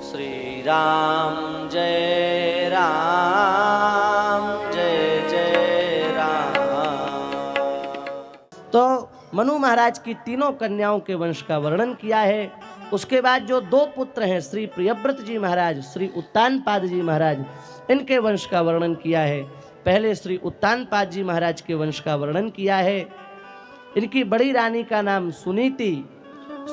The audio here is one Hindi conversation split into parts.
श्री राम जय जय राम। तो मनु महाराज की तीनों कन्याओं के वंश का वर्णन किया है। उसके बाद जो दो पुत्र हैं श्री प्रियव्रत जी महाराज, श्री उत्तानपाद जी महाराज, इनके वंश का वर्णन किया है। पहले श्री उत्तानपाद जी महाराज के वंश का वर्णन किया है। इनकी बड़ी रानी का नाम सुनीति।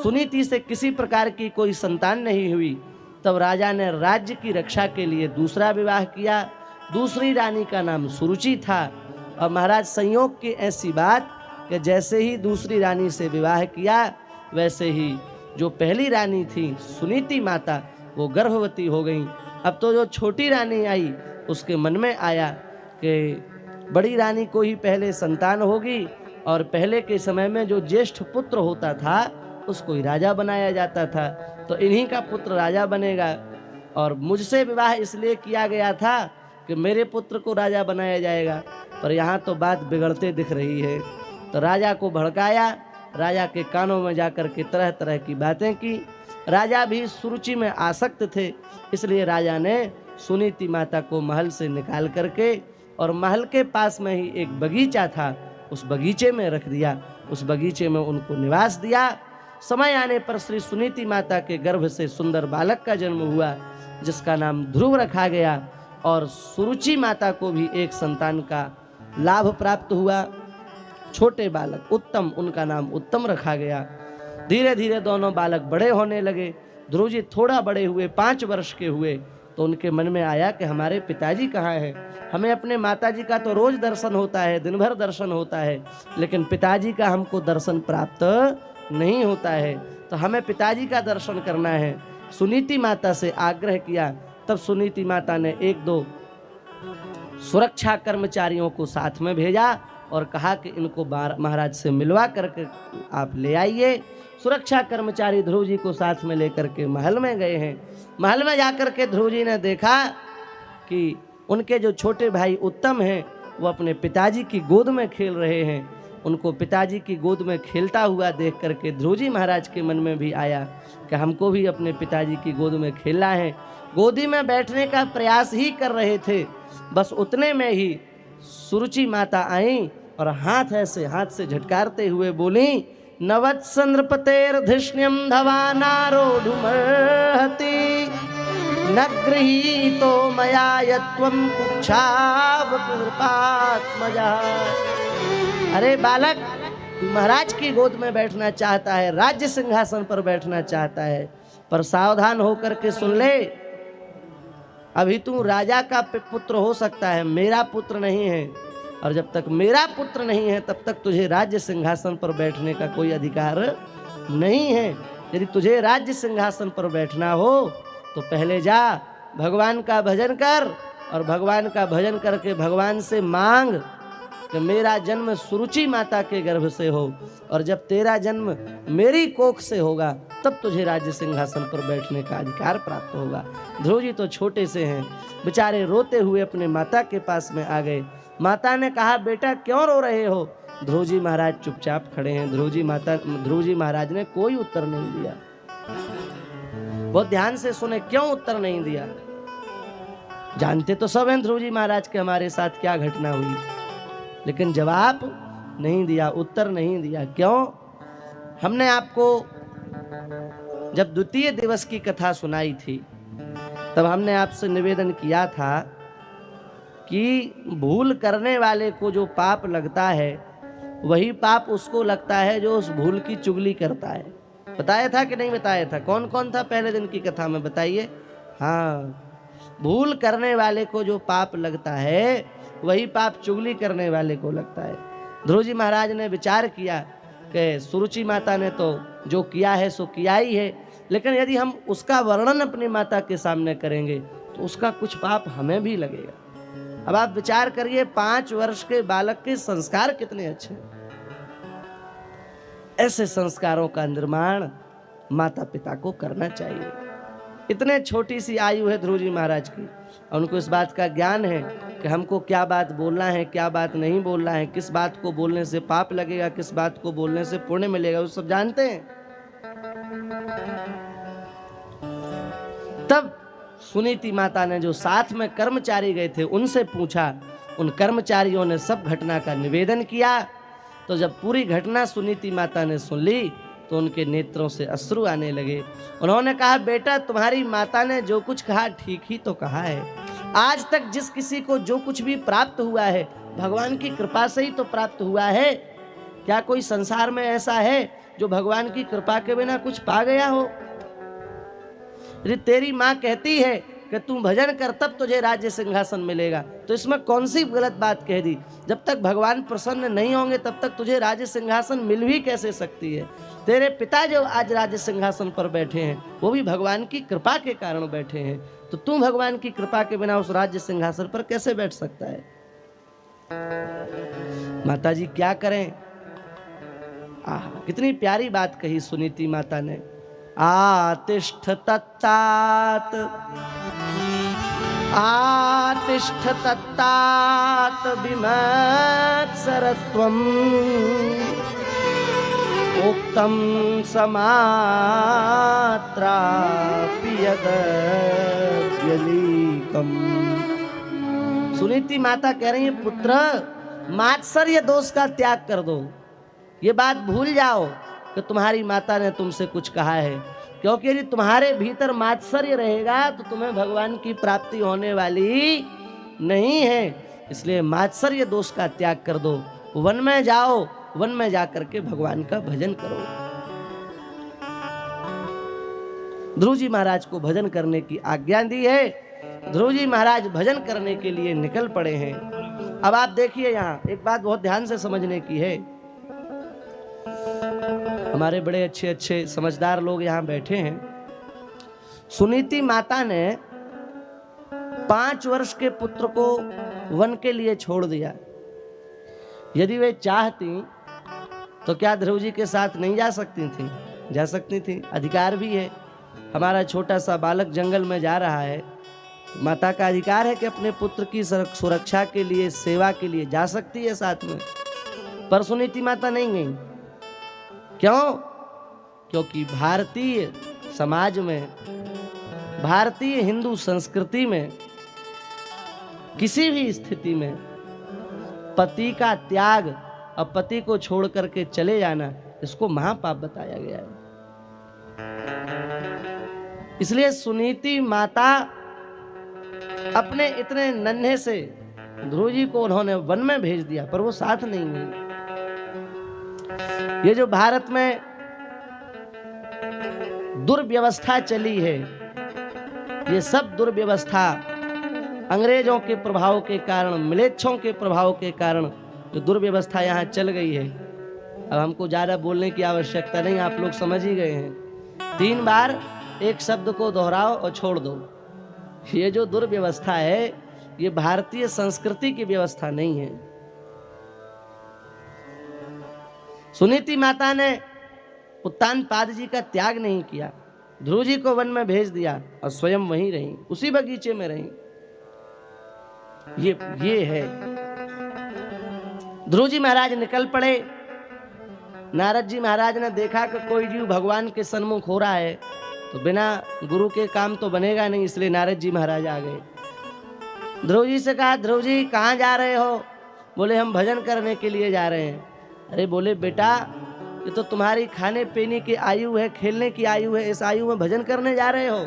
सुनीति से किसी प्रकार की कोई संतान नहीं हुई। तब राजा ने राज्य की रक्षा के लिए दूसरा विवाह किया। दूसरी रानी का नाम सुरुचि था। और महाराज संयोग की ऐसी बात कि जैसे ही दूसरी रानी से विवाह किया, वैसे ही जो पहली रानी थी सुनीति माता, वो गर्भवती हो गई। अब तो जो छोटी रानी आई, उसके मन में आया कि बड़ी रानी को ही पहले संतान होगी, और पहले के समय में जो ज्येष्ठ पुत्र होता था उसको ही राजा बनाया जाता था, तो इन्हीं का पुत्र राजा बनेगा। और मुझसे विवाह इसलिए किया गया था कि मेरे पुत्र को राजा बनाया जाएगा, पर यहाँ तो बात बिगड़ते दिख रही है। तो राजा को भड़काया, राजा के कानों में जाकर के तरह तरह की बातें की। राजा भी सुरुचि में आसक्त थे, इसलिए राजा ने सुनीति माता को महल से निकाल करके और महल के पास में ही एक बगीचा था, उस बगीचे में रख दिया। उस बगीचे में उनको निवास दिया। समय आने पर श्री सुनीति माता के गर्भ से सुंदर बालक का जन्म हुआ, जिसका नाम ध्रुव रखा गया। और सुरुचि माता को भी एक संतान का लाभ प्राप्त हुआ, छोटे बालक उत्तम, उनका नाम उत्तम रखा गया। धीरे धीरे दोनों बालक बड़े होने लगे। ध्रुव जी थोड़ा बड़े हुए, 5 वर्ष के हुए, तो उनके मन में आया कि हमारे पिताजी कहाँ हैं। हमें अपने माताजी का तो रोज दर्शन होता है, दिन भर दर्शन होता है, लेकिन पिताजी का हमको दर्शन प्राप्त नहीं होता है, तो हमें पिताजी का दर्शन करना है। सुनीति माता से आग्रह किया। तब सुनीति माता ने 1-2 सुरक्षा कर्मचारियों को साथ में भेजा और कहा कि इनको महाराज से मिलवा करके आप ले आइए। सुरक्षा कर्मचारी ध्रुव जी को साथ में लेकर के महल में गए हैं। महल में जाकर के ध्रुव जी ने देखा कि उनके जो छोटे भाई उत्तम हैं, वो अपने पिताजी की गोद में खेल रहे हैं। उनको पिताजी की गोद में खेलता हुआ देख करके ध्रुव जी महाराज के मन में भी आया कि हमको भी अपने पिताजी की गोद में खेलना है। गोदी में बैठने का प्रयास ही कर रहे थे, बस उतने में ही सुरुचि माता आई और हाथ से झटकारते हुए बोली, नवत्संद्रपतेर्धिष्ण्यम धवानारोढुमर्हति न गृहीतो मया यत्वं कुक्षावपुरपात्मजा। अरे बालक, महाराज की गोद में बैठना चाहता है, राज्य सिंहासन पर बैठना चाहता है, पर सावधान होकर के सुन ले, अभी तू राजा का पुत्र हो सकता है, मेरा पुत्र नहीं है। और जब तक मेरा पुत्र नहीं है, तब तक तुझे राज्य सिंहासन पर बैठने का कोई अधिकार नहीं है। यदि तुझे राज्य सिंहासन पर बैठना हो तो पहले जा भगवान का भजन कर, और भगवान का भजन करके भगवान से मांग कि मेरा जन्म सुरुचि माता के गर्भ से हो, और जब तेरा जन्म मेरी कोख से होगा तब तुझे राज्य सिंहासन पर बैठने का अधिकार प्राप्त होगा। ध्रुव जी तो छोटे से हैं, बेचारे रोते हुए अपने माता के पास में आ गए। माता ने कहा, बेटा क्यों रो रहे हो? ध्रुव जी महाराज चुपचाप खड़े हैं। ध्रुव जी महाराज ने कोई उत्तर नहीं दिया। बहुत ध्यान से सुने, क्यों उत्तर नहीं दिया? जानते तो सब हैं ध्रुव जी महाराज के हमारे साथ क्या घटना हुई, लेकिन जवाब नहीं दिया, उत्तर नहीं दिया। क्यों? हमने आपको जब द्वितीय दिवस की कथा सुनाई थी, तब हमने आपसे निवेदन किया था कि भूल करने वाले को जो पाप लगता है, वही पाप उसको लगता है जो उस भूल की चुगली करता है। बताया था कि नहीं बताया था? कौन कौन था पहले दिन की कथा में, बताइए। हाँ, भूल करने वाले को जो पाप लगता है, वही पाप चुगली करने वाले को लगता है। ध्रुव जी महाराज ने विचार किया कि सुरुचि माता ने तो जो किया है सो किया ही है, लेकिन यदि हम उसका वर्णन अपनी माता के सामने करेंगे तो उसका कुछ पाप हमें भी लगेगा। अब आप विचार करिए, 5 वर्ष के बालक के संस्कार कितने अच्छे हैं। ऐसे संस्कारों का निर्माण माता पिता को करना चाहिए। इतने छोटी सी आयु है ध्रुव जी महाराज की, और उनको इस बात का ज्ञान है कि हमको क्या बात बोलना है, क्या बात नहीं बोलना है, किस बात को बोलने से पाप लगेगा, किस बात को बोलने से पुण्य मिलेगा, वो सब जानते हैं। तब सुनीति माता ने जो साथ में कर्मचारी गए थे उनसे पूछा। उन कर्मचारियों ने सब घटना का निवेदन किया। तो जब पूरी घटना सुनीति माता ने सुन ली तो उनके नेत्रों से अश्रु आने लगे। उन्होंने कहा, बेटा तुम्हारी माता ने जो कुछ कहा ठीक ही तो कहा है। आज तक जिस किसी को जो कुछ भी प्राप्त हुआ है भगवान की कृपा से ही तो प्राप्त हुआ है। क्या कोई संसार में ऐसा है जो भगवान की कृपा के बिना कुछ पा गया हो? यदि तेरी माँ कहती है कि तू भजन कर तब तुझे राज्य सिंहासन मिलेगा, तो इसमें कौन सी गलत बात कह दी? जब तक भगवान प्रसन्न नहीं होंगे तब तक तुझे राज्य सिंहासन मिल भी कैसे सकती है? तेरे पिता जो आज राज्य सिंहासन पर बैठे हैं वो भी भगवान की कृपा के कारण बैठे हैं, तो तू भगवान की कृपा के बिना उस राज्य सिंहासन पर कैसे बैठ सकता है? माता जी क्या करें? कितनी प्यारी बात कही सुनीति माता ने। आतिष्ठ तत्तात, आतिष्ठ तत्तात विमत्सरत्वम् उक्तं समात्रापि यद्यलीकम्। सुनीति माता कह रही है, पुत्र मात्सर्य दोष का त्याग कर दो। ये बात भूल जाओ कि तुम्हारी माता ने तुमसे कुछ कहा है, क्योंकि यदि तुम्हारे भीतर मात्सर्य रहेगा तो तुम्हें भगवान की प्राप्ति होने वाली नहीं है। इसलिए मात्सर्य दोष का त्याग कर दो, वन में जाओ, वन में जाकर के भगवान का भजन करो। ध्रुव जी महाराज को भजन करने की आज्ञा दी है। ध्रुव जी महाराज भजन करने के लिए निकल पड़े हैं। अब आप देखिए, यहाँ एक बात बहुत ध्यान से समझने की है। हमारे बड़े अच्छे अच्छे समझदार लोग यहाँ बैठे हैं। सुनीति माता ने 5 वर्ष के पुत्र को वन के लिए छोड़ दिया। यदि वे चाहती तो क्या ध्रुव जी के साथ नहीं जा सकती थी? जा सकती थी, अधिकार भी है। हमारा छोटा सा बालक जंगल में जा रहा है, माता का अधिकार है कि अपने पुत्र की सुरक्षा के लिए, सेवा के लिए जा सकती है साथ में। पर सुनीति माता नहीं गई। क्यों? क्योंकि भारतीय समाज में, भारतीय हिंदू संस्कृति में किसी भी स्थिति में पति का त्याग और पति को छोड़ करके चले जाना, इसको महापाप बताया गया है। इसलिए सुनीति माता अपने इतने नन्हे से ध्रुव जी को उन्होंने वन में भेज दिया, पर वो साथ नहीं गई। ये जो भारत में दुर्व्यवस्था चली है, ये सब दुर्व्यवस्था अंग्रेजों के प्रभाव के कारण, मिलेच्छों के प्रभाव के कारण जो दुर्व्यवस्था यहाँ चल गई है। अब हमको ज्यादा बोलने की आवश्यकता नहीं, आप लोग समझ ही गए हैं। 3 बार एक शब्द को दोहराओ और छोड़ दो। ये जो दुर्व्यवस्था है ये भारतीय संस्कृति की व्यवस्था नहीं है। सुनीति माता ने उत्तानपाद जी का त्याग नहीं किया, ध्रुव जी को वन में भेज दिया और स्वयं वहीं रही, उसी बगीचे में रही। ये है। ध्रुव जी महाराज निकल पड़े। नारद जी महाराज ने देखा कि कोई जीव भगवान के सन्मुख हो रहा है तो बिना गुरु के काम तो बनेगा नहीं, इसलिए नारद जी महाराज आ गए। ध्रुव जी से कहा, ध्रुव जी कहाँ जा रहे हो? बोले हम भजन करने के लिए जा रहे हैं। अरे बोले बेटा, ये तो तुम्हारी खाने पीने की आयु है, खेलने की आयु है, इस आयु में भजन करने जा रहे हो?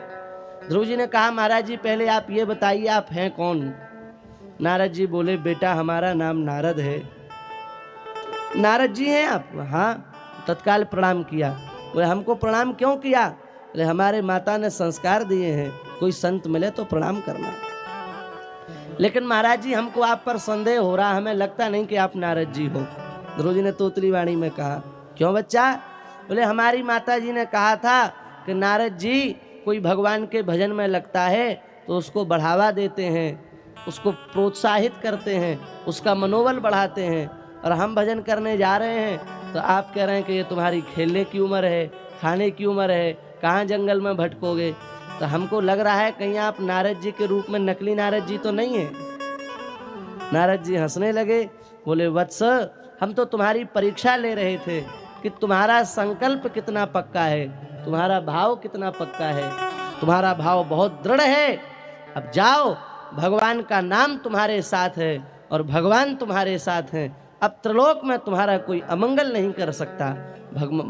ध्रुव जी ने कहा, महाराज जी पहले आप ये बताइए आप हैं कौन? नारद जी बोले, बेटा हमारा नाम नारद है। नारद जी हैं आप? हाँ। तत्काल प्रणाम किया। बोले हमको प्रणाम क्यों किया? बोले हमारे माता ने संस्कार दिए हैं, कोई संत मिले तो प्रणाम करना। लेकिन महाराज जी हमको आप पर संदेह हो रहा, हमें लगता नहीं कि आप नारद जी हो। ध्रुव जी ने तोतली वाणी में कहा, क्यों बच्चा? बोले हमारी माता जी ने कहा था कि नारद जी कोई भगवान के भजन में लगता है तो उसको बढ़ावा देते हैं, उसको प्रोत्साहित करते हैं, उसका मनोबल बढ़ाते हैं, और हम भजन करने जा रहे हैं तो आप कह रहे हैं कि ये तुम्हारी खेलने की उम्र है, खाने की उम्र है, कहाँ जंगल में भटकोगे? तो हमको लग रहा है कहीं आप नारद जी के रूप में नकली नारद जी तो नहीं है। नारद जी हंसने लगे, बोले वत्स हम तो तुम्हारी परीक्षा ले रहे थे कि तुम्हारा संकल्प कितना पक्का है, तुम्हारा भाव कितना पक्का है। तुम्हारा भाव बहुत दृढ़ है, अब जाओ, भगवान का नाम तुम्हारे साथ है और भगवान तुम्हारे साथ हैं। अब त्रिलोक में तुम्हारा कोई अमंगल नहीं कर सकता।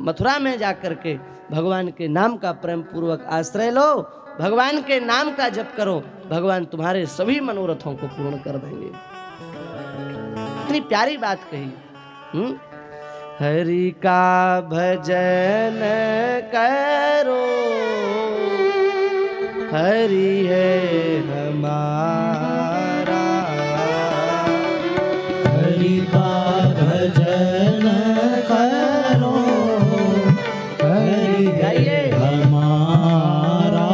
मथुरा में जाकर के भगवान के नाम का प्रेम पूर्वक आश्रय लो, भगवान के नाम का जप करो, भगवान तुम्हारे सभी मनोरथों को पूर्ण कर देंगे। इतनी प्यारी बात कही। हरि का भजन करो, हरि है हमारा, हरि का भजन करो, हरि है हमारा,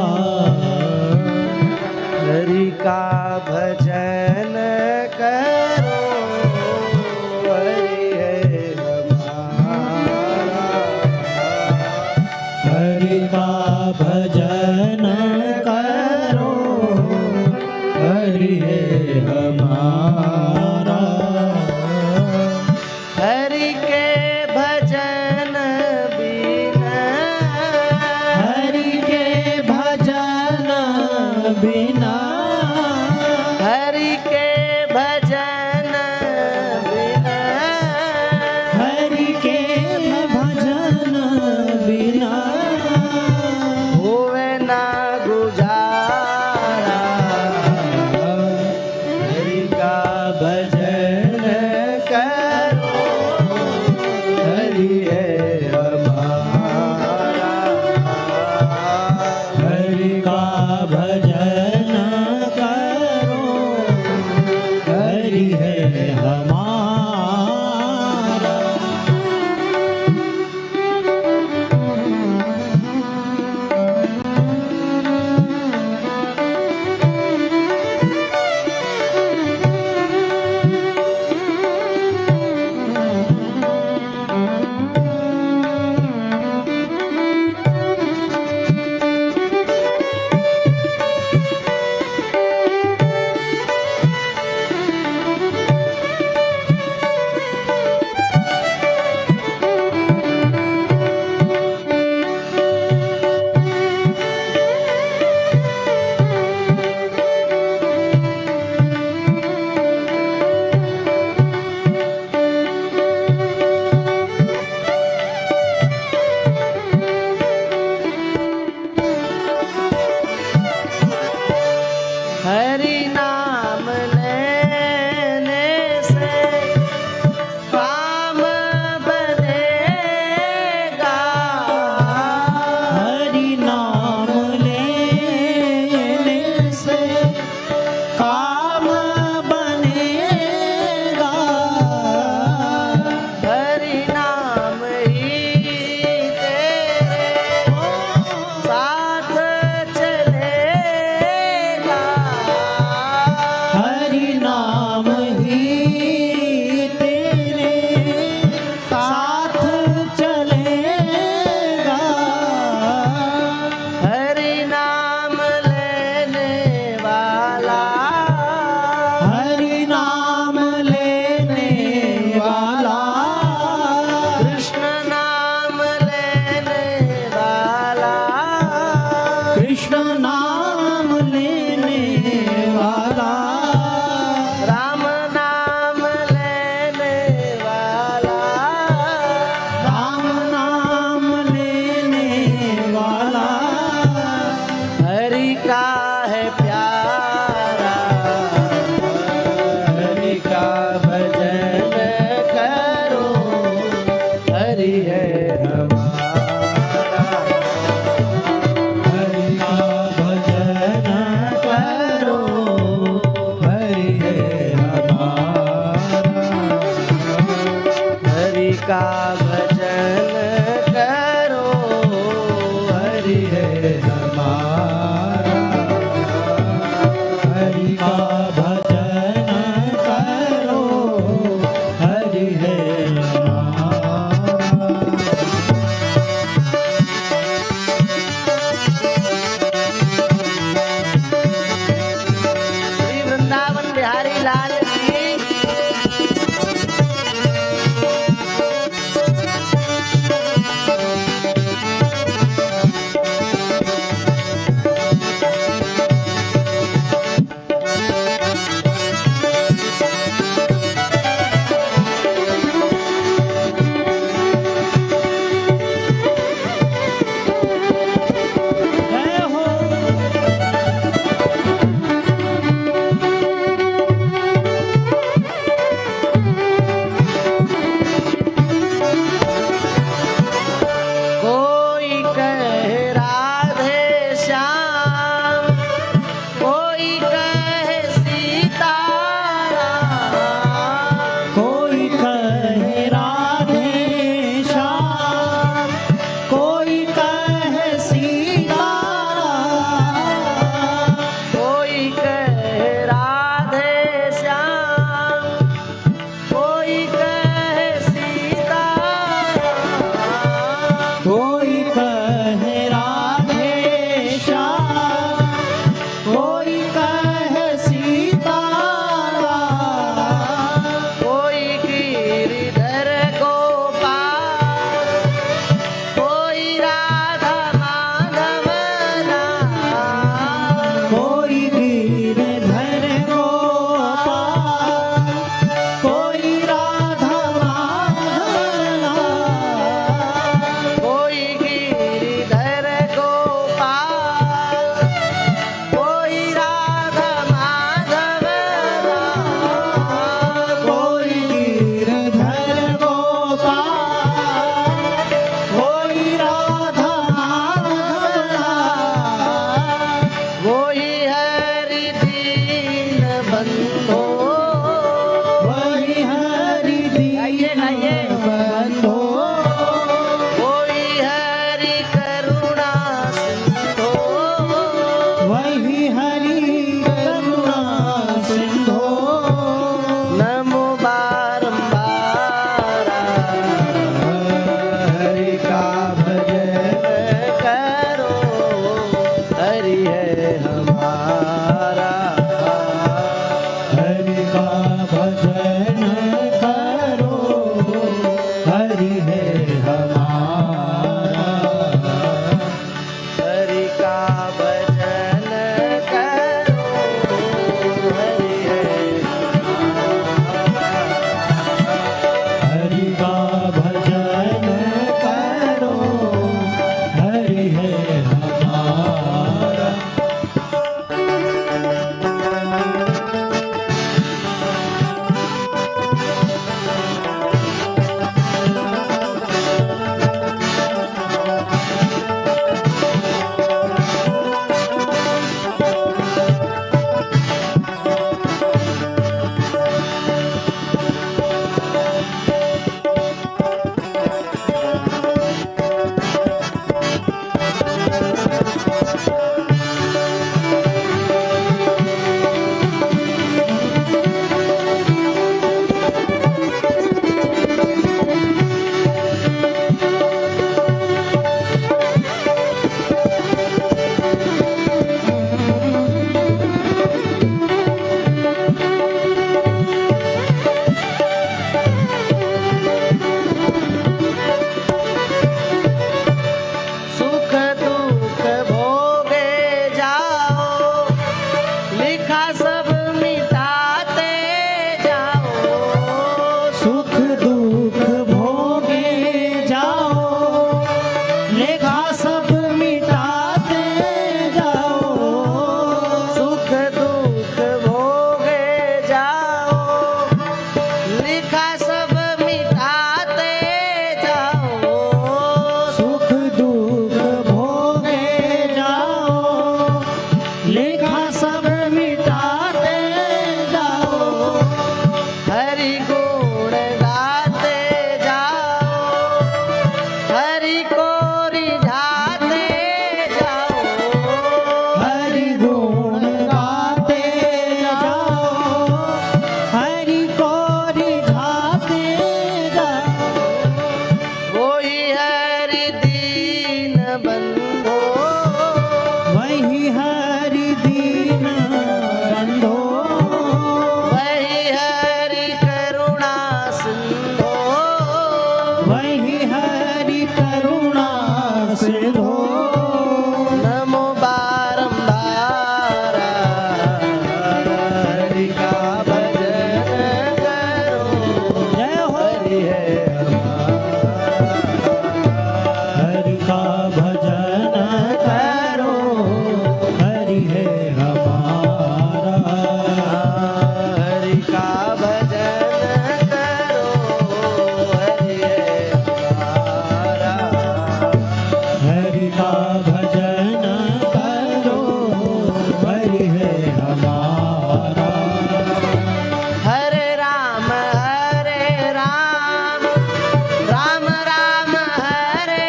हरि का भजन करो, हरि है हमारा, हरि का भजन करो, हरि है हमारा, हरि के भजन बिना, हरि के भजन बिना, हरि के भजन बिना, हरि के भजन बिना, होवे ना गुजारा, हरि का भजन करो, हरि है हमारा, हरि का भजन करो, हरि है हमारा। हरि नाम लेने से काम बनेगा, हरि नाम लेने से काम बनेगा, हरि नाम ही तेरे साथ चलेगा, हरि नाम ही तेरे साथ चलेगा, हरि नाम लेने वाला, हरि नाम लेने वाला, कृष्ण नाम लेने वाला, कृष्ण नाम लेने वाला, राम नाम लेने वाला, राम नाम लेने वाला, हरि का है प्यारा, हरि का भजन करो, हरि है हमारा, हरि का भजन करो, हरि है हमारा, हरि का भजन करो, हरि है हमारा, हरि करुणा सिंधो नमो बारंबार हरि का भजन करो, हरि है हमारा। हरि का भजन करो, हरि है हमारा। हरि का भजन करो, हरि है हरि का भजन करो, हरि है हमारा। सुख दुख भोगे जाओ, लिखा सब मिटाते जाओ। सुख दुख भोगे जाओ, लेखा सब मिटाते जाओ। सुख दुख भोगे जाओ, लिखा सब मिटाते जाओ। सुख दुख भोगे जाओ, लेखा सब मिटाते जाओ। हरि गुण गाते जाओ, हरि को रिझाते जाओ। हरि गुण गाते जाओ, हरि को रिझाते जाओ। वही हरि दीन बंधो, वही हरि दीन बंधो, वही हरि करुणा सिंधो। वही हरि करुणा सिंधो। नमो बारंबार हरि का भजन करो, जय हो हरि है हरि का भजन करो, हरि है हमारा। हरि का भजन करो, हरि है हमारा। हरि का भजन करो, हरि है हमारा। हरे राम राम राम हरे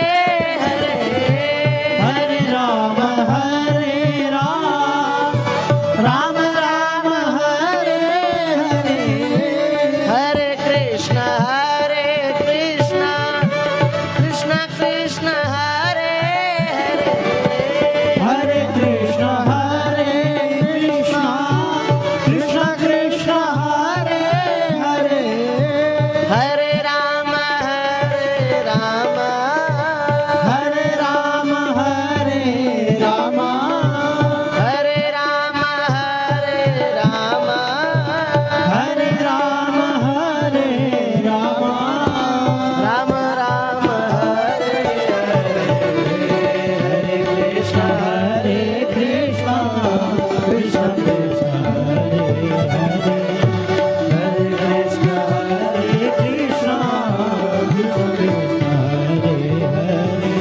हरे। हरे राम राम राम हरे हरे। हरे कृष्ण कृष्ण कृष्ण हरे हरे। हरे कृष्ण कृष्ण कृष्ण हरे हरे। हरे राम राम हरे राम राम हरे राम राम हरे राम राम राम राम हरे हरे कृष्ण हरे कृष्ण कृष्ण कृष्ण हरे हरे। हरे कृष्ण हरे कृष्ण कृष्ण कृष्ण हरे हरे।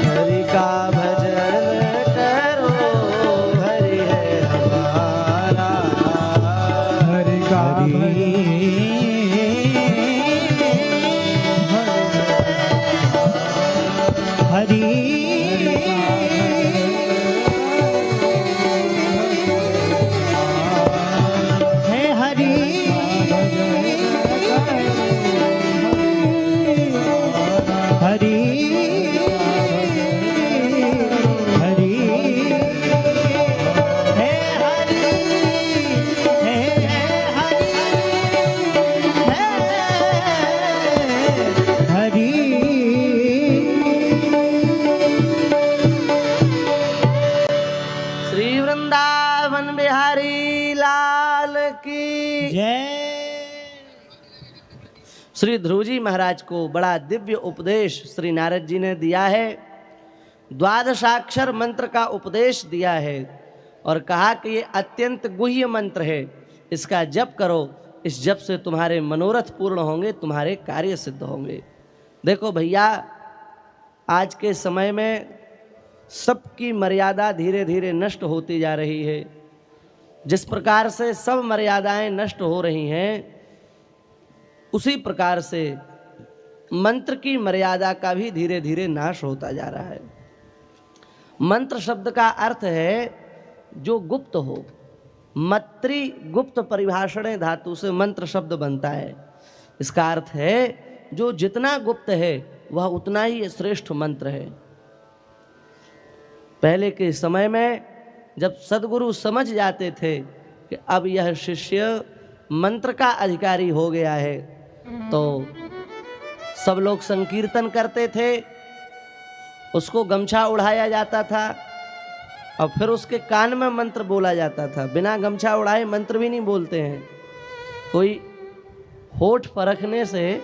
हरि का भजन करो, हरि है हमारा। हरि का हरि श्री वृंदावन बिहारी लाल की जय। श्री ध्रुव जी महाराज को बड़ा दिव्य उपदेश श्री नारद जी ने दिया है। द्वादशाक्षर मंत्र का उपदेश दिया है और कहा कि ये अत्यंत गुह्य मंत्र है, इसका जप करो, इस जप से तुम्हारे मनोरथ पूर्ण होंगे, तुम्हारे कार्य सिद्ध होंगे। देखो भैया, आज के समय में सबकी मर्यादा धीरे धीरे नष्ट होती जा रही है। जिस प्रकार से सब मर्यादाएं नष्ट हो रही हैं, उसी प्रकार से मंत्र की मर्यादा का भी धीरे धीरे नाश होता जा रहा है। मंत्र शब्द का अर्थ है जो गुप्त हो। मत्री गुप्त परिभाषणे धातु से मंत्र शब्द बनता है। इसका अर्थ है जो जितना गुप्त है वह उतना ही श्रेष्ठ मंत्र है। पहले के समय में जब सद्गुरु समझ जाते थे कि अब यह शिष्य मंत्र का अधिकारी हो गया है, तो सब लोग संकीर्तन करते थे, उसको गमछा उड़ाया जाता था और फिर उसके कान में मंत्र बोला जाता था। बिना गमछा उड़ाए मंत्र भी नहीं बोलते हैं। कोई होठ फड़कने से,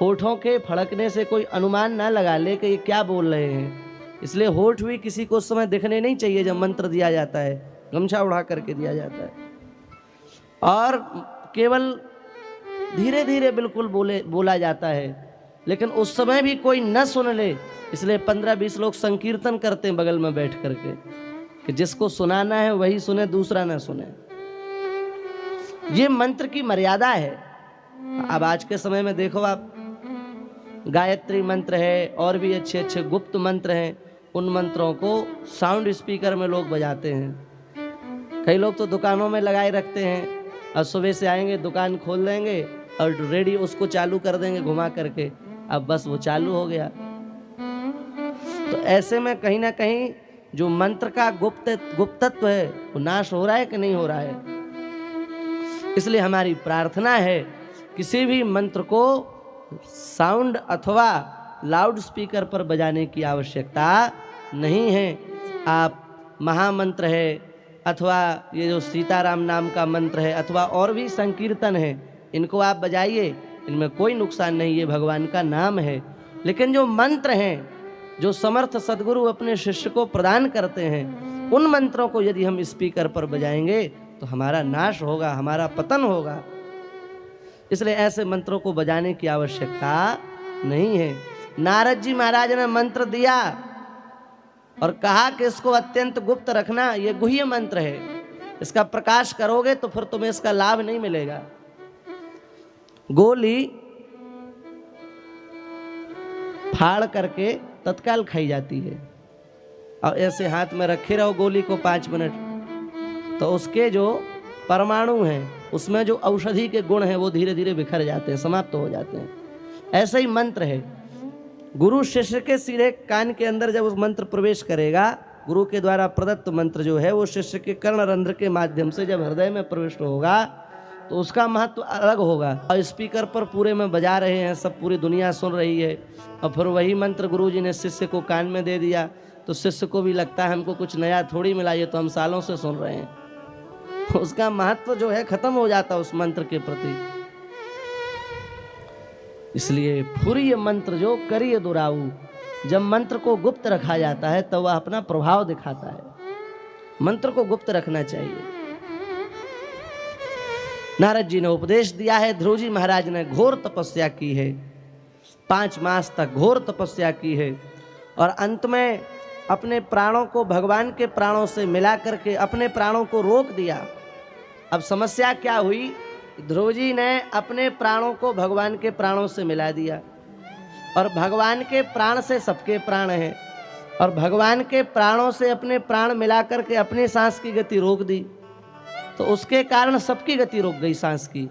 होठों के फड़कने से कोई अनुमान ना लगा ले कि ये क्या बोल रहे हैं। इसलिए होठ भी किसी को उस समय दिखने नहीं चाहिए जब मंत्र दिया जाता है, गमछा उड़ा करके दिया जाता है। और केवल धीरे धीरे बिल्कुल बोला जाता है, लेकिन उस समय भी कोई न सुन ले, इसलिए 15-20 लोग संकीर्तन करते हैं बगल में बैठ करके कि जिसको सुनाना है वही सुने, दूसरा ना सुने। ये मंत्र की मर्यादा है। अब आज के समय में देखो आप, गायत्री मंत्र है और भी अच्छे अच्छे गुप्त मंत्र हैं, उन मंत्रों को साउंड स्पीकर में लोग बजाते हैं। कई लोग तो दुकानों में लगाए रखते हैं और सुबह से आएंगे, दुकान खोल देंगे और रेडियो उसको चालू कर देंगे घुमा करके, अब बस वो चालू हो गया। तो ऐसे में कहीं ना कहीं जो मंत्र का गुप्तत्व है वो नाश हो रहा है कि नहीं हो रहा है। इसलिए हमारी प्रार्थना है किसी भी मंत्र को साउंड अथवा लाउड स्पीकर पर बजाने की आवश्यकता नहीं है। आप महामंत्र है अथवा ये जो सीताराम नाम का मंत्र है अथवा और भी संकीर्तन है, इनको आप बजाइए, इनमें कोई नुकसान नहीं, ये भगवान का नाम है। लेकिन जो मंत्र हैं, जो समर्थ सद्गुरु अपने शिष्य को प्रदान करते हैं, उन मंत्रों को यदि हम स्पीकर पर बजाएंगे तो हमारा नाश होगा, हमारा पतन होगा। इसलिए ऐसे मंत्रों को बजाने की आवश्यकता नहीं है। नारद जी महाराज ने मंत्र दिया और कहा कि इसको अत्यंत गुप्त रखना, ये गुह्य मंत्र है, इसका प्रकाश करोगे तो फिर तुम्हें इसका लाभ नहीं मिलेगा। गोली फाड़ करके तत्काल खाई जाती है और ऐसे हाथ में रखे रहो गोली को 5 मिनट, तो उसके जो परमाणु हैं उसमें जो औषधि के गुण हैं वो धीरे धीरे बिखर जाते हैं, समाप्त हो जाते हैं। ऐसा ही मंत्र है। गुरु शिष्य के सीधे कान के अंदर जब उस मंत्र प्रवेश करेगा, गुरु के द्वारा प्रदत्त मंत्र जो है वो शिष्य के कर्णरंध्र के माध्यम से जब हृदय में प्रविष्ट होगा तो उसका महत्व अलग होगा। और स्पीकर पर पूरे में बजा रहे हैं, सब पूरी दुनिया सुन रही है, और फिर वही मंत्र गुरु जी ने शिष्य को कान में दे दिया तो शिष्य को भी लगता है हमको कुछ नया थोड़ी मिला, ये तो हम सालों से सुन रहे हैं। उसका महत्व जो है खत्म हो जाता उस मंत्र के प्रति। इसलिए फुरिय मंत्र जो करिए दुराऊ, जब मंत्र को गुप्त रखा जाता है तो वह अपना प्रभाव दिखाता है। मंत्र को गुप्त रखना चाहिए। नारद जी ने उपदेश दिया है, ध्रुव जी महाराज ने घोर तपस्या की है, 5 मास तक घोर तपस्या की है और अंत में अपने प्राणों को भगवान के प्राणों से मिला करके अपने प्राणों को रोक दिया। अब समस्या क्या हुई, ध्रुव जी ने अपने प्राणों को भगवान के प्राणों से मिला दिया और भगवान के प्राण से सबके प्राण हैं और भगवान के प्राणों से अपने प्राण मिला करके अपने सांस की गति रोक दी, तो उसके कारण सबकी गति रुक गई सांस की।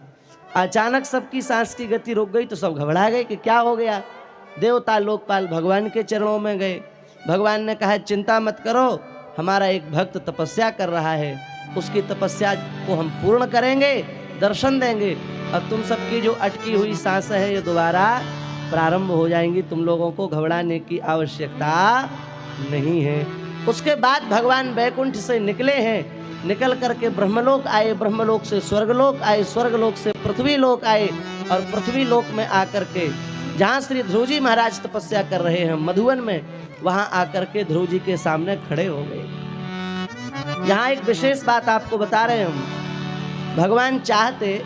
अचानक सबकी सांस की गति रुक गई तो सब घबरा गए कि क्या हो गया। देवता लोकपाल भगवान के चरणों में गए। भगवान ने कहा चिंता मत करो, हमारा एक भक्त तपस्या कर रहा है, उसकी तपस्या को हम पूर्ण करेंगे, दर्शन देंगे और तुम सबकी जो अटकी हुई सांस है ये दोबारा प्रारंभ हो जाएंगी। तुम लोगों को घबराने की आवश्यकता नहीं है। उसके बाद भगवान वैकुंठ से निकले हैं, निकल करके ब्रह्मलोक आए, ब्रह्मलोक से स्वर्गलोक आए, स्वर्गलोक से पृथ्वीलोक आए, और पृथ्वीलोक में आकर के जहाँ श्री ध्रुव जी महाराज तपस्या कर रहे हैं मधुवन में, वहां आकर के ध्रुव जी के सामने खड़े हो गए। यहाँ एक विशेष बात आपको बता रहे हैं हम, भगवान चाहते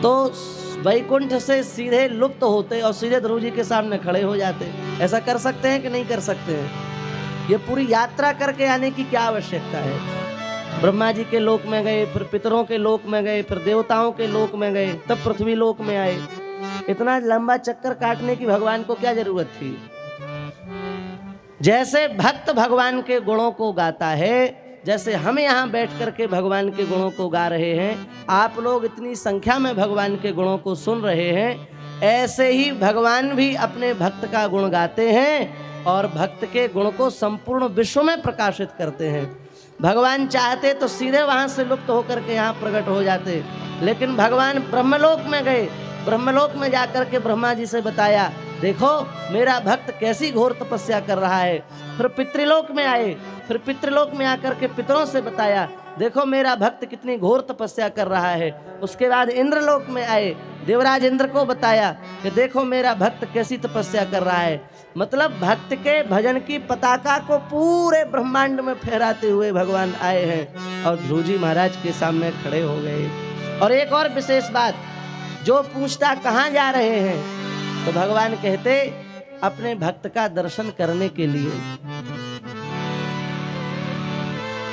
तो वैकुंठ से सीधे लुप्त होते और सीधे ध्रुव जी के सामने खड़े हो जाते। ऐसा कर सकते हैं कि नहीं कर सकते हैं? ये पूरी यात्रा करके आने की क्या आवश्यकता है? ब्रह्मा जी के लोक में गए, फिर पितरों के लोक में गए, फिर देवताओं के लोक में गए, तब पृथ्वी लोक में आए। इतना लंबा चक्कर काटने की भगवान को क्या जरूरत थी? जैसे भक्त भगवान के गुणों को गाता है, जैसे हम यहाँ बैठ करके भगवान के गुणों को गा रहे हैं, आप लोग इतनी संख्या में भगवान के गुणों को सुन रहे हैं, ऐसे ही भगवान भी अपने भक्त का गुण गाते हैं और भक्त के गुण को संपूर्ण विश्व में प्रकाशित करते हैं। भगवान चाहते तो सीधे वहां से लुप्त होकर के यहाँ प्रकट हो जाते, लेकिन भगवान ब्रह्मलोक में गए। ब्रह्मलोक में जाकर के ब्रह्मा जी से बताया, देखो मेरा भक्त कैसी घोर तपस्या कर रहा है। फिर पितृलोक में आए, फिर पितृलोक में आकर के पितरों से बताया, देखो मेरा भक्त कितनी घोर तपस्या कर रहा है। उसके बाद इंद्रलोक में आए, देवराज इंद्र को बताया कि देखो मेरा भक्त कैसी तपस्या कर रहा है। मतलब भक्त के भजन की पताका को पूरे ब्रह्मांड में फहराते हुए भगवान आए हैं और ध्रुव जी महाराज के सामने खड़े हो गए। और एक और विशेष बात, जो पूछता कहाँ जा रहे हैं, तो भगवान कहते अपने भक्त का दर्शन करने के लिए।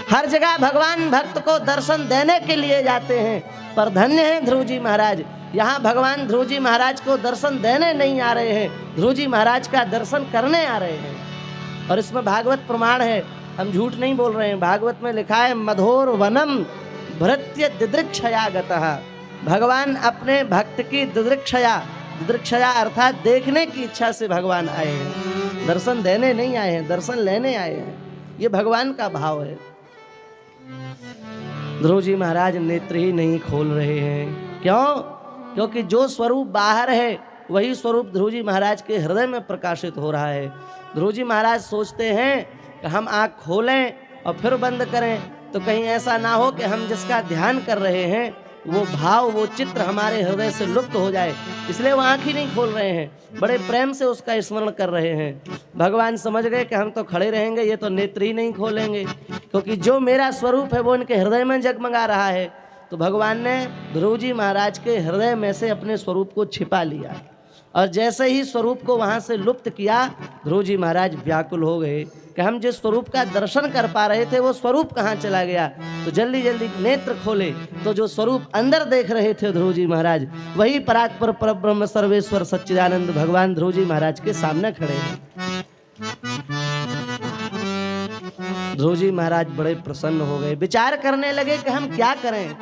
हर जगह भगवान भक्त को दर्शन देने के लिए जाते हैं, पर धन्य है ध्रुव जी महाराज, यहाँ भगवान ध्रुव जी महाराज को दर्शन देने नहीं आ रहे हैं, ध्रुव जी महाराज का दर्शन करने आ रहे हैं। और इसमें भागवत प्रमाण है, हम झूठ नहीं बोल रहे हैं। भागवत में लिखा है, मधोर वनम भृत्य दिदृक्षया गतः। भगवान अपने भक्त की दिदृक्षया, दिदृक्षया अर्थात देखने की इच्छा से भगवान आए हैं, दर्शन देने नहीं आए हैं, दर्शन लेने आए हैं। ये भगवान का भाव है। ध्रुव जी महाराज नेत्र ही नहीं खोल रहे हैं। क्यों? क्योंकि जो स्वरूप बाहर है वही स्वरूप ध्रुव जी महाराज के हृदय में प्रकाशित हो रहा है। ध्रुव जी महाराज सोचते हैं कि हम आँख खोलें और फिर बंद करें, तो कहीं ऐसा ना हो कि हम जिसका ध्यान कर रहे हैं वो भाव, वो चित्र हमारे हृदय से लुप्त हो जाए, इसलिए वो आँख ही नहीं खोल रहे हैं, बड़े प्रेम से उसका स्मरण कर रहे हैं। भगवान समझ गए कि हम तो खड़े रहेंगे, ये तो नेत्र ही नहीं खोलेंगे, क्योंकि जो मेरा स्वरूप है वो इनके हृदय में जगमगा रहा है। तो भगवान ने ध्रुव जी महाराज के हृदय में से अपने स्वरूप को छिपा लिया, और जैसे ही स्वरूप को वहाँ से लुप्त किया, ध्रुव जी महाराज व्याकुल हो गए कि हम जिस स्वरूप का दर्शन कर पा रहे थे वो स्वरूप कहाँ चला गया। तो जल्दी जल्दी नेत्र खोले, तो जो स्वरूप अंदर देख रहे थे ध्रुव जी महाराज, वही परात्पर परब्रह्म सर्वेश्वर सच्चिदानंद भगवान ध्रुव जी महाराज के सामने खड़े हैं। ध्रुव जी महाराज बड़े प्रसन्न हो गए, विचार करने लगे कि हम क्या करें।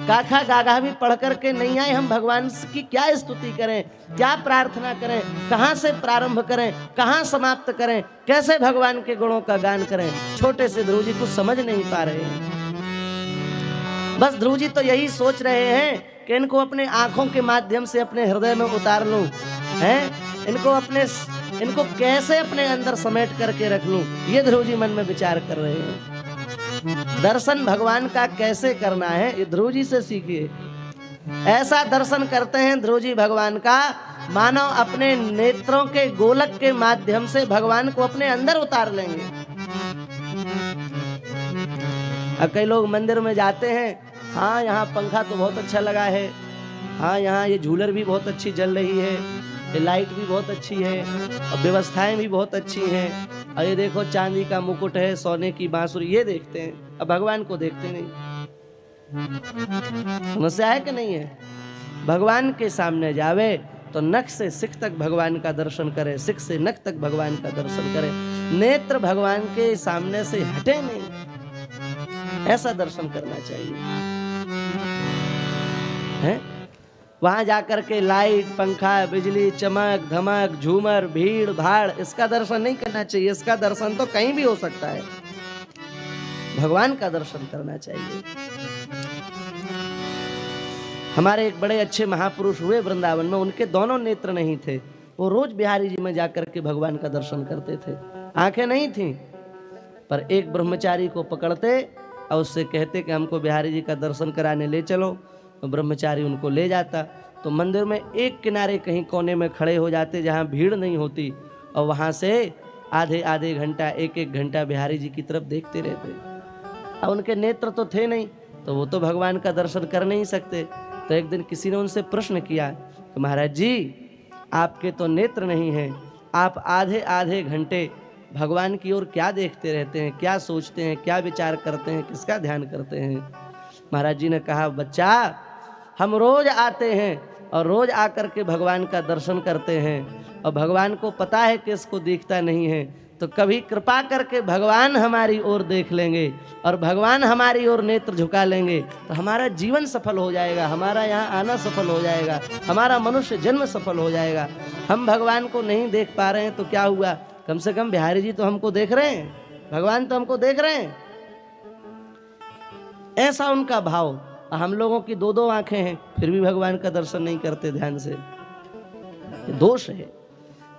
काखा गागा भी पढ़ करके नहीं आए, हम भगवान की क्या स्तुति करें, क्या प्रार्थना करें, कहाँ से प्रारंभ करें, कहाँ समाप्त करें, कैसे भगवान के गुणों का गान करें। छोटे से ध्रुव जी कुछ समझ नहीं पा रहे हैं। बस ध्रुव जी तो यही सोच रहे हैं कि इनको अपने आंखों के माध्यम से अपने हृदय में उतार लूं, हैं, इनको कैसे अपने अंदर समेट करके रख लूं, ये ध्रुव जी मन में विचार कर रहे हैं। दर्शन भगवान का कैसे करना है, ये ध्रुव जी से सीखिए। ऐसा दर्शन करते हैं ध्रुव जी भगवान का, मानो अपने नेत्रों के गोलक के माध्यम से भगवान को अपने अंदर उतार लेंगे। अब कई लोग मंदिर में जाते हैं, हाँ यहाँ पंखा तो बहुत अच्छा लगा है, हाँ यहाँ ये झूलर भी बहुत अच्छी जल रही है, ये लाइट भी बहुत अच्छी है, और व्यवस्थाएं भी बहुत अच्छी हैं, और ये देखो चांदी का मुकुट है, सोने की बांसुरी, ये देखते हैं, अब भगवान को देखते नहीं। समस्या है कि नहीं है? भगवान के सामने जावे तो नख से सिख तक भगवान का दर्शन करे, सिख से नख तक भगवान का दर्शन करे, नेत्र भगवान के सामने से हटे नहीं, ऐसा दर्शन करना चाहिए, है? वहां जाकर के लाइट, पंखा, बिजली, चमक धमक, झूमर, भीड़ भाड़, इसका दर्शन नहीं करना चाहिए। इसका दर्शन तो कहीं भी हो सकता है, भगवान का दर्शन करना चाहिए। हमारे एक बड़े अच्छे महापुरुष हुए वृंदावन में, उनके दोनों नेत्र नहीं थे, वो रोज बिहारी जी में जाकर के भगवान का दर्शन करते थे। आंखें नहीं थीं, पर एक ब्रह्मचारी को पकड़ते और उससे कहते कि हमको बिहारी जी का दर्शन कराने ले चलो। तो ब्रह्मचारी उनको ले जाता। तो मंदिर में एक किनारे कहीं कोने में खड़े हो जाते जहाँ भीड़ नहीं होती, और वहाँ से आधे आधे घंटा, एक एक घंटा बिहारी जी की तरफ देखते रहते। अब उनके नेत्र तो थे नहीं, तो वो तो भगवान का दर्शन कर नहीं सकते। तो एक दिन किसी ने उनसे प्रश्न किया कि महाराज जी, आपके तो नेत्र नहीं हैं, आप आधे आधे घंटे भगवान की ओर क्या देखते रहते हैं, क्या सोचते हैं, क्या विचार करते हैं, किसका ध्यान करते हैं? महाराज जी ने कहा, बच्चा, हम रोज आते हैं और रोज आकर के भगवान का दर्शन करते हैं, और भगवान को पता है कि इसको दिखता नहीं है, तो कभी कृपा करके भगवान हमारी ओर देख लेंगे और भगवान हमारी ओर नेत्र झुका लेंगे तो हमारा जीवन सफल हो जाएगा, हमारा यहाँ आना सफल हो जाएगा, हमारा मनुष्य जन्म सफल हो जाएगा। हम भगवान को नहीं देख पा रहे हैं तो क्या हुआ, कम से कम बिहारी जी तो हमको देख रहे हैं, भगवान तो हमको देख रहे हैं। ऐसा उनका भाव। हम लोगों की दो दो आंखें हैं, फिर भी भगवान का दर्शन नहीं करते ध्यान से, ये दोष है।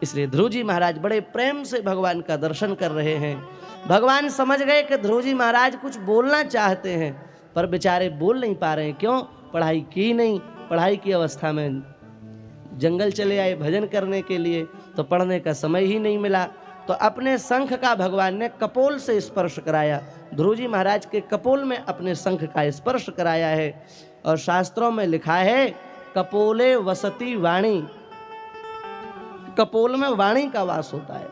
इसलिए ध्रुव जी महाराज बड़े प्रेम से भगवान का दर्शन कर रहे हैं। भगवान समझ गए कि ध्रुव जी महाराज कुछ बोलना चाहते हैं, पर बेचारे बोल नहीं पा रहे हैं। क्यों? पढ़ाई की नहीं, पढ़ाई की अवस्था में जंगल चले आए भजन करने के लिए, तो पढ़ने का समय ही नहीं मिला। तो अपने शंख का भगवान ने कपोल से स्पर्श कराया। ध्रुव जी महाराज के कपोल में अपने शंख का स्पर्श कराया है। और शास्त्रों में लिखा है, कपोले वसती वाणी, कपोल में वाणी का वास होता है।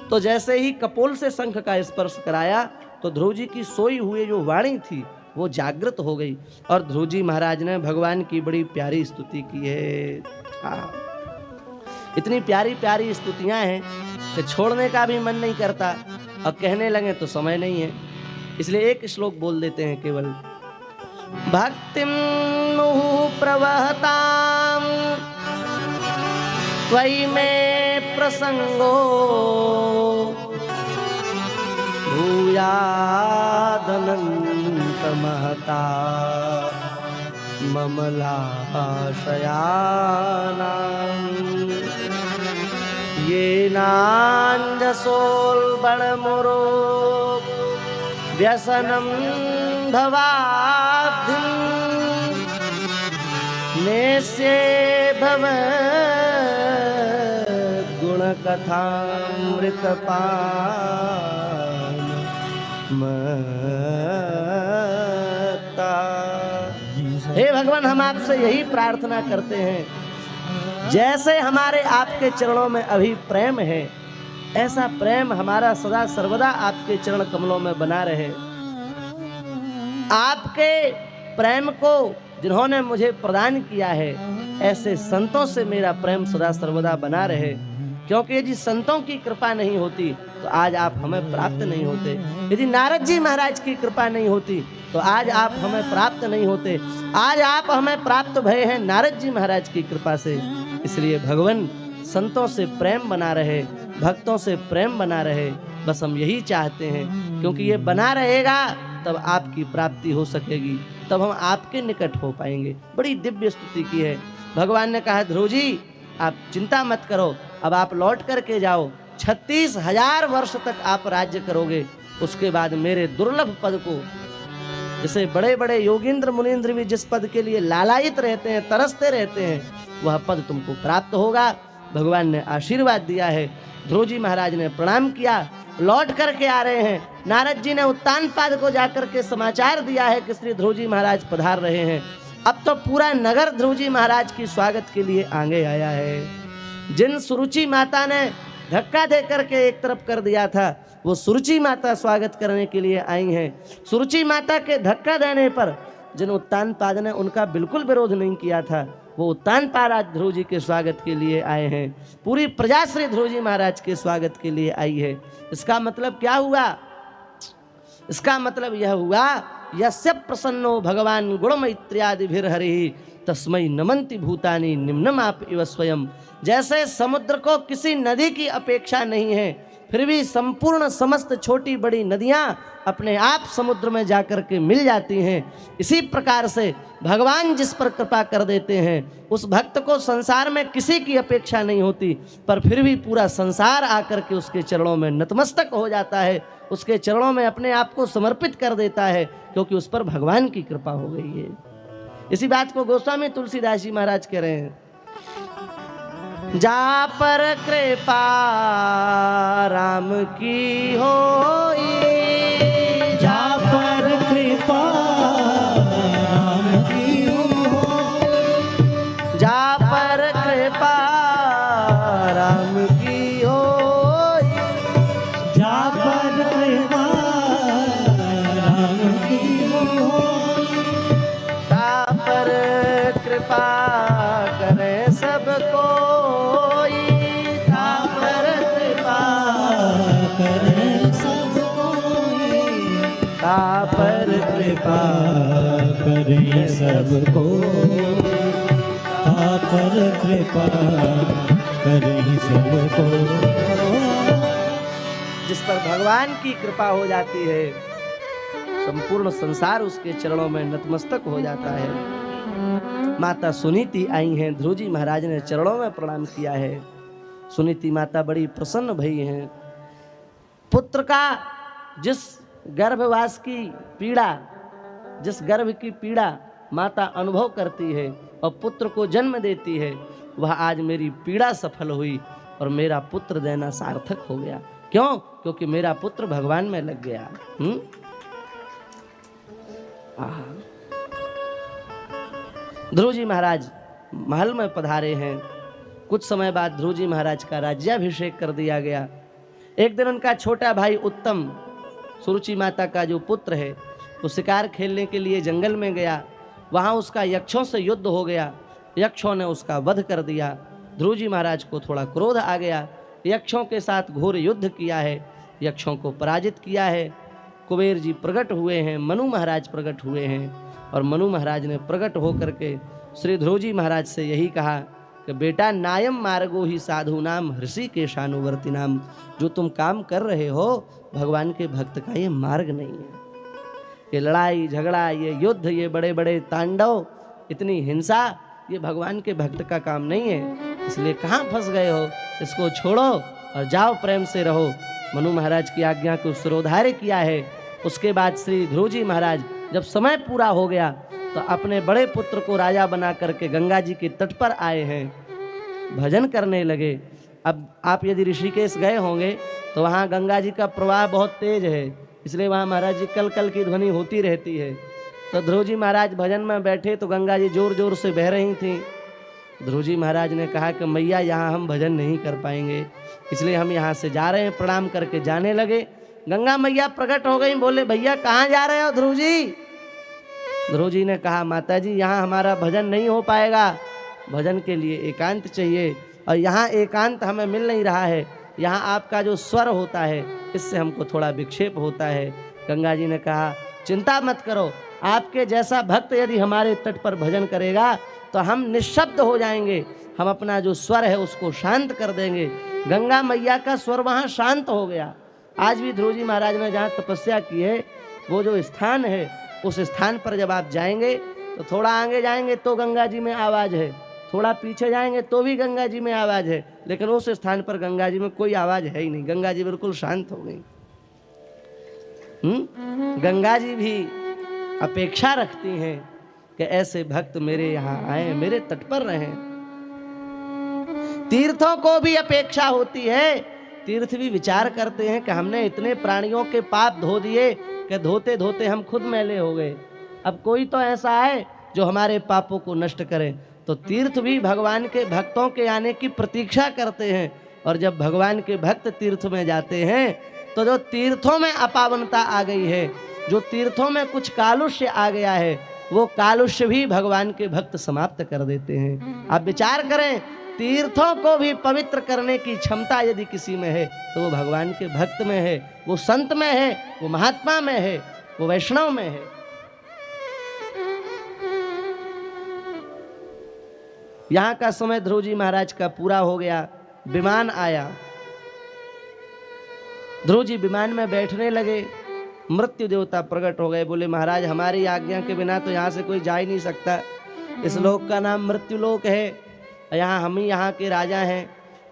तो जैसे ही कपोल से शंख का स्पर्श कराया तो ध्रुव जी की सोई हुई जो वाणी थी वो जागृत हो गई, और ध्रुव जी महाराज ने भगवान की बड़ी प्यारी स्तुति की है। इतनी प्यारी प्यारी स्तुतियां हैं कि छोड़ने का भी मन नहीं करता, और कहने लगे तो समय नहीं है, इसलिए एक श्लोक बोल देते हैं केवल। भक्तिम मुहुः प्रवहताम त्वयि में प्रसंगो भूयादनंत महता ममलाशयानां येनाञ्जसोल्बणमुरो व्यसनं भवाब्धिं नेस्ये भवद्गुणकथामृतपान मत्ता। हे भगवान, हम आपसे यही प्रार्थना करते हैं, जैसे हमारे आपके चरणों में अभी प्रेम है, ऐसा प्रेम हमारा सदा सर्वदा आपके चरण कमलों में बना रहे। आपके प्रेम को जिन्होंने मुझे प्रदान किया है, ऐसे संतों से मेरा प्रेम सदा सर्वदा बना रहे। क्योंकि यदि संतों की कृपा नहीं होती तो आज आप हमें प्राप्त नहीं होते। यदि नारद जी महाराज की कृपा नहीं होती तो आज आप हमें प्राप्त नहीं होते। आज आप हमें प्राप्त भय हैं नारद जी महाराज की कृपा से। इसलिए भगवान संतों से प्रेम बना रहे, भक्तों से प्रेम बना रहे, बस हम यही चाहते हैं। क्योंकि ये बना रहेगा तब आपकी प्राप्ति हो सकेगी, तब हम आपके निकट हो पाएंगे। बड़ी दिव्य स्तुति की है। भगवान ने कहा, ध्रुव जी आप चिंता मत करो, अब आप लौट करके जाओ। 36,000 वर्ष तक आप राज्य करोगे, उसके बाद मेरे दुर्लभ पद को, जैसे बड़े बड़े योगींद्र मुनींद्र भी जिस पद के लिए लालायित रहते हैं, तरसते रहते हैं, वह पद तुमको प्राप्त होगा। भगवान ने आशीर्वाद दिया है। ध्रुव जी महाराज ने प्रणाम किया, लौट करके आ रहे हैं। नारद जी ने उत्तानपाद को जाकर के समाचार दिया है कि श्री ध्रुव जी महाराज पधार रहे हैं। अब तो पूरा नगर ध्रुव जी महाराज की स्वागत के लिए आगे आया है। जिन सुरुचि माता ने धक्का दे करके एक तरफ कर दिया था, वो सुरुचि माता स्वागत करने के लिए आई हैं। सुरुचि माता के धक्का देने पर जिन उत्तानपाद ने उनका बिल्कुल विरोध नहीं किया था, वो उत्तानपाद आज ध्रुव जी के स्वागत के लिए आए हैं। पूरी प्रजा श्री ध्रुव जी महाराज के स्वागत के लिए आई है। इसका मतलब क्या हुआ? इसका मतलब यह हुआ, यस्य प्रसन्नो भगवान गुणमैत्र्यादिभिर्हरिः तस्मै नमन्ति भूतानि निम्नमाप इव स्वयं। जैसे समुद्र को किसी नदी की अपेक्षा नहीं है, फिर भी संपूर्ण समस्त छोटी बड़ी नदियां अपने आप समुद्र में जाकर के मिल जाती हैं। इसी प्रकार से भगवान जिस पर कृपा कर देते हैं उस भक्त को संसार में किसी की अपेक्षा नहीं होती, पर फिर भी पूरा संसार आकर के उसके चरणों में नतमस्तक हो जाता है, उसके चरणों में अपने आप को समर्पित कर देता है, क्योंकि उस पर भगवान की कृपा हो गई है। इसी बात को गोस्वामी तुलसीदास जी महाराज कह रहे हैं, जा पर कृपा राम की होई, जा पर कृपा राम की हो, जा पर कृपा राम की होई, जा पर कृपा राम की हो, ता पर कृपा करे सब कोई, ता पर कृपा करे सब कोई, ता पर कृपा करे सबको, पर कृपा करे सबको। जिस पर भगवान की कृपा हो जाती है संपूर्ण संसार उसके चरणों में नतमस्तक हो जाता है। माता सुनीति आई हैं, ध्रुव जी महाराज ने चरणों में प्रणाम किया है। सुनीति माता बड़ी प्रसन्न भई हैं। पुत्र का जिस गर्भवास की पीड़ा, जिस गर्भ की पीड़ा माता अनुभव करती है और पुत्र को जन्म देती है, वह आज मेरी पीड़ा सफल हुई और मेरा पुत्र देना सार्थक हो गया। क्यों? क्योंकि मेरा पुत्र भगवान में लग गया। ध्रुव जी महाराज महल में पधारे हैं। कुछ समय बाद ध्रुव जी महाराज का राज्याभिषेक कर दिया गया। एक दिन उनका छोटा भाई उत्तम, सुरुचि माता का जो पुत्र है, वो शिकार खेलने के लिए जंगल में गया। वहाँ उसका यक्षों से युद्ध हो गया। यक्षों ने उसका वध कर दिया। ध्रुव जी महाराज को थोड़ा क्रोध आ गया। यक्षों के साथ घोर युद्ध किया है, यक्षों को पराजित किया है। कुबेर जी प्रकट हुए हैं, मनु महाराज प्रकट हुए हैं और मनु महाराज ने प्रकट होकर के श्री ध्रुव जी महाराज से यही कहा कि बेटा, नायम मार्गो ही साधु नाम हृषि के शानुवर्ती नाम। जो तुम काम कर रहे हो भगवान के भक्त का ये मार्ग नहीं है। ये लड़ाई झगड़ा, ये युद्ध, ये बड़े बड़े तांडव, इतनी हिंसा, ये भगवान के भक्त का काम नहीं है। इसलिए कहाँ फंस गए हो? इसको छोड़ो और जाओ, प्रेम से रहो। मनु महाराज की आज्ञा को सिरोधार्य किया है। उसके बाद श्री ध्रुव जी महाराज जब समय पूरा हो गया तो अपने बड़े पुत्र को राजा बना करके गंगा जी के तट पर आए हैं, भजन करने लगे। अब आप यदि ऋषिकेश गए होंगे तो वहाँ गंगा जी का प्रवाह बहुत तेज है, इसलिए वहाँ महाराज जी कल कल की ध्वनि होती रहती है। तो ध्रुव जी महाराज भजन में बैठे तो गंगा जी जोर जोर से बह रही थीं। ध्रुव जी महाराज ने कहा कि मैया, यहाँ हम भजन नहीं कर पाएंगे, इसलिए हम यहाँ से जा रहे हैं। प्रणाम करके जाने लगे। गंगा मैया प्रकट हो गई, बोले भैया कहाँ जा रहे हो ध्रुव जी? ध्रुव जी ने कहा, माता जी यहाँ हमारा भजन नहीं हो पाएगा, भजन के लिए एकांत चाहिए और यहाँ एकांत हमें मिल नहीं रहा है। यहाँ आपका जो स्वर होता है इससे हमको थोड़ा विक्षेप होता है। गंगा जी ने कहा, चिंता मत करो, आपके जैसा भक्त यदि हमारे तट पर भजन करेगा तो हम निःशब्द हो जाएंगे, हम अपना जो स्वर है उसको शांत कर देंगे। गंगा मैया का स्वर वहाँ शांत हो गया। आज भी ध्रुव जी महाराज ने जहाँ तपस्या की है वो जो स्थान है, उस स्थान पर जब आप जाएंगे तो थोड़ा आगे जाएंगे तो गंगा जी में आवाज़ है, थोड़ा पीछे जाएंगे तो भी गंगा जी में आवाज़ है, लेकिन उस स्थान पर गंगा जी में कोई आवाज़ है ही नहीं। गंगा जी बिल्कुल शांत हो गई। गंगा जी भी अपेक्षा रखती हैं कि ऐसे भक्त मेरे यहाँ आए, मेरे तट पर रहें। तीर्थों को भी अपेक्षा होती है। तीर्थ भी विचार करते हैं कि हमने इतने प्राणियों के पाप धो दिए कि धोते धोते हम खुद मैले हो गए, अब कोई तो ऐसा है जो हमारे पापों को नष्ट करे। तो तीर्थ भी भगवान के भक्तों के आने की प्रतीक्षा करते हैं। और जब भगवान के भक्त तीर्थ में जाते हैं तो जो तीर्थों में अपावनता आ गई है, जो तीर्थों में कुछ कालुष्य आ गया है, वो कालुष्य भी भगवान के भक्त समाप्त कर देते हैं। आप विचार करें, तीर्थों को भी पवित्र करने की क्षमता यदि किसी में है तो वो भगवान के भक्त में है, वो संत में है, वो महात्मा में है, वो वैष्णव में है। यहाँ का समय ध्रुव जी महाराज का पूरा हो गया। विमान आया ध्रुव जी विमान में बैठने लगे, मृत्यु देवता प्रकट हो गए। बोले महाराज हमारी आज्ञा के बिना तो यहाँ से कोई जा ही नहीं सकता। इस लोक का नाम मृत्यु लोक है, यहाँ हम ही यहाँ के राजा हैं।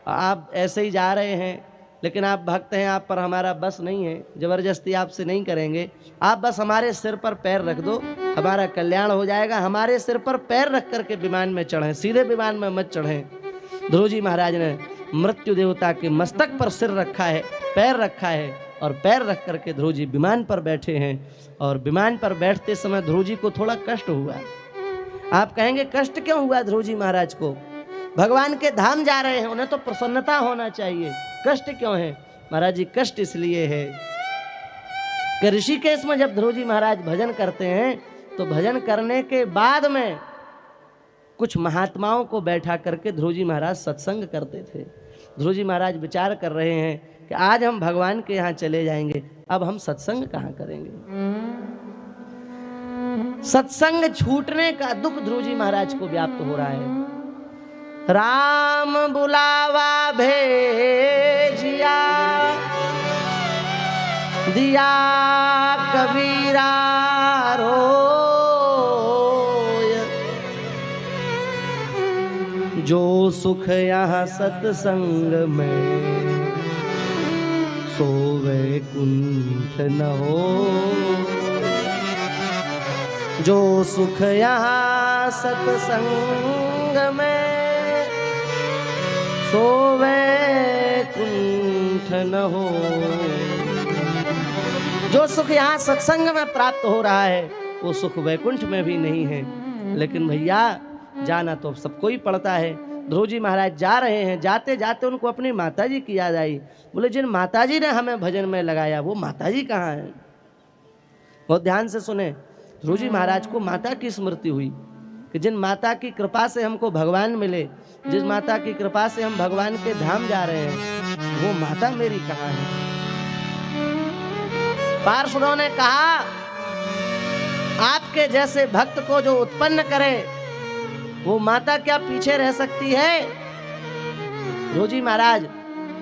आप ऐसे ही जा रहे हैं, लेकिन आप भक्त हैं, आप पर हमारा बस नहीं है, जबरदस्ती आपसे नहीं करेंगे। आप बस हमारे सिर पर पैर रख दो, हमारा कल्याण हो जाएगा। हमारे सिर पर पैर रख करके विमान में चढ़ें, सीधे विमान में मत चढ़ें। ध्रुव जी महाराज ने मृत्यु देवता के मस्तक पर सिर रखा है, पैर रखा है, और पैर रख करके ध्रुव जी विमान पर बैठे हैं। और विमान पर बैठते समय ध्रुव जी को थोड़ा कष्ट हुआ। आप कहेंगे कष्ट क्यों हुआ ध्रुव जी महाराज को? भगवान के धाम जा रहे हैं, उन्हें तो प्रसन्नता होना चाहिए, कष्ट क्यों है? महाराज जी कष्ट इसलिए है कि ऋषिकेश में जब ध्रुव जी महाराज भजन करते हैं तो भजन करने के बाद में कुछ महात्माओं को बैठा करके ध्रुव जी महाराज सत्संग करते थे। ध्रुव जी महाराज विचार कर रहे हैं कि आज हम भगवान के यहाँ चले जाएंगे, अब हम सत्संग कहाँ करेंगे? सत्संग छूटने का दुख ध्रुव जी महाराज को व्याप्त हो रहा है। राम बुलावा भेजिया, दिया कबीरा रोय, जो सुख यहाँ सत्संग में, सो वैकुंठ न हो। जो सुख यहाँ सत्संग में, सो वैकुंठ न हो। जो सुख यहाँ सत्संग में प्राप्त हो रहा है वो सुख वैकुंठ में भी नहीं है। लेकिन भैया जाना तो सबको ही पड़ता है। ध्रुव जी महाराज जा रहे हैं, जाते जाते उनको अपनी माताजी की याद आई। बोले जिन माताजी ने हमें भजन में लगाया वो माताजी कहाँ है? बहुत ध्यान से सुने। ध्रुव जी महाराज को माता की स्मृति हुई कि जिन माता की कृपा से हमको भगवान मिले, जिस माता की कृपा से हम भगवान के धाम जा रहे हैं, वो माता मेरी कहाँ है? पार्षदों ने कहा आपके जैसे भक्त को जो उत्पन्न करे वो माता क्या पीछे रह सकती है? ध्रुव जी महाराज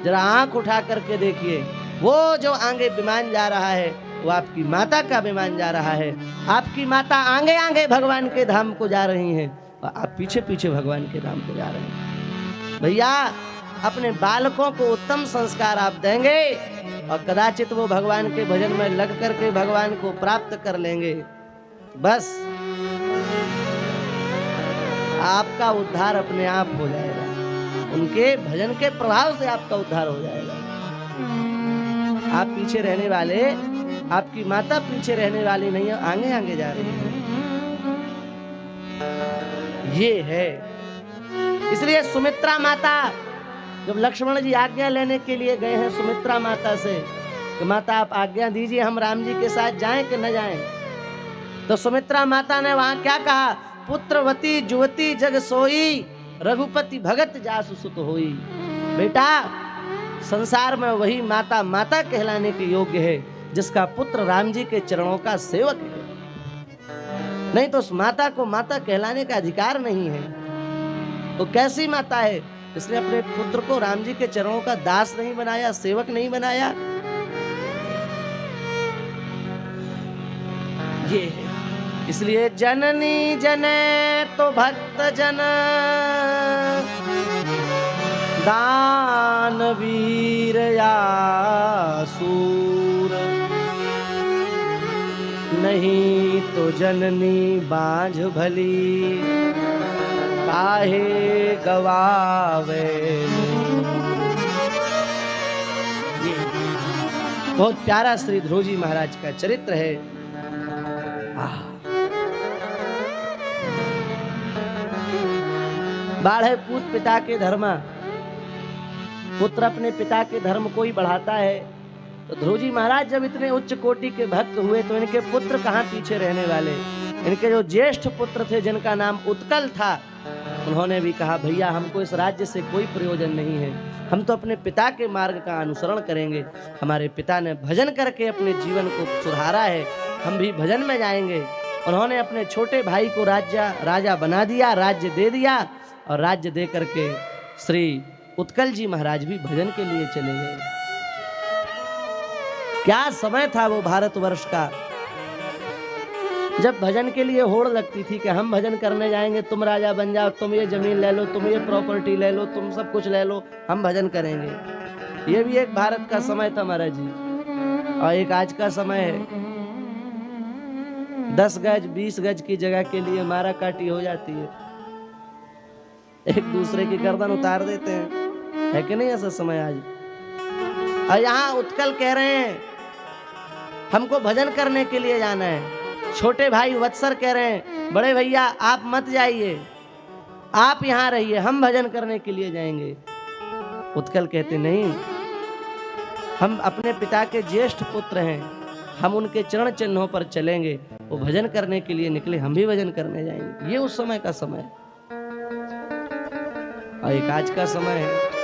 जरा आंख उठा करके देखिए, वो जो आगे विमान जा रहा है वो आपकी माता का विमान जा रहा है। आपकी माता आगे आगे भगवान के धाम को जा रही हैं और आप पीछे पीछे भगवान के धाम को जा रहे हैं। भैया अपने बालकों को उत्तम संस्कार आप देंगे और कदाचित वो भगवान के भजन में लग करके भगवान को प्राप्त कर लेंगे। बस आपका उद्धार अपने आप हो जाएगा, उनके भजन के प्रभाव से आपका उद्धार हो जाएगा। आप पीछे रहने वाले, आपकी माता पीछे रहने वाली नहीं है, आगे आगे जा रही है। ये है इसलिए सुमित्रा माता जब लक्ष्मण जी आज्ञा लेने के लिए गए हैं सुमित्रा माता से कि माता आप आज्ञा दीजिए हम राम जी के साथ जाएं कि न जाएं, तो सुमित्रा माता ने वहां क्या कहा? पुत्रवती जुवती जग सोई, रघुपति भगत जासु सुत होई। बेटा संसार में वही माता माता कहलाने के योग्य है जिसका पुत्र राम जी के चरणों का सेवक है, नहीं तो उस माता को माता कहलाने का अधिकार नहीं है। वो कैसी माता है? इसने अपने पुत्र को राम जी के चरणों का दास नहीं बनाया, सेवक नहीं बनाया। ये है इसलिए जननी जने तो भक्त जन, दानवीर या सूर, नहीं तो जननी बांझ भली, काहे गवावे। बहुत प्यारा श्री ध्रुव जी महाराज का चरित्र है। बाढ़े पूत पिता के धर्मा, पुत्र अपने पिता के धर्म को ही बढ़ाता है। तो ध्रुव जी महाराज जब इतने उच्च कोटि के भक्त हुए तो इनके पुत्र कहाँ पीछे रहने वाले? इनके जो ज्येष्ठ पुत्र थे जिनका नाम उत्कल था, उन्होंने भी कहा भैया हमको इस राज्य से कोई प्रयोजन नहीं है, हम तो अपने पिता के मार्ग का अनुसरण करेंगे। हमारे पिता ने भजन करके अपने जीवन को सुधारा है, हम भी भजन में जाएंगे। उन्होंने अपने छोटे भाई को राजा बना दिया, राज्य दे दिया, और राज्य दे करके श्री उत्कल जी महाराज भी भजन के लिए चले गए। क्या समय था वो भारतवर्ष का, जब भजन के लिए होड़ लगती थी कि हम भजन करने जाएंगे, तुम राजा बन जाओ, तुम ये जमीन ले लो, तुम ये प्रॉपर्टी ले लो, तुम सब कुछ ले लो, हम भजन करेंगे। ये भी एक भारत का समय था महाराज जी। और एक आज का समय है, 10 गज 20 गज की जगह के लिए मारा काटी हो जाती है, एक दूसरे की गर्दन उतार देते हैं, है कि नहीं ऐसा समय आज। और यहाँ उत्कल कह रहे हैं हमको भजन करने के लिए जाना है। छोटे भाई वत्सर कह रहे हैं बड़े भैया आप मत जाइए, आप यहाँ रहिए, हम भजन करने के लिए जाएंगे। उत्कल कहते नहीं, हम अपने पिता के ज्येष्ठ पुत्र हैं, हम उनके चरण चिन्हों पर चलेंगे, वो भजन करने के लिए निकले, हम भी भजन करने जाएंगे। ये उस समय का समय है और एक आज का समय है।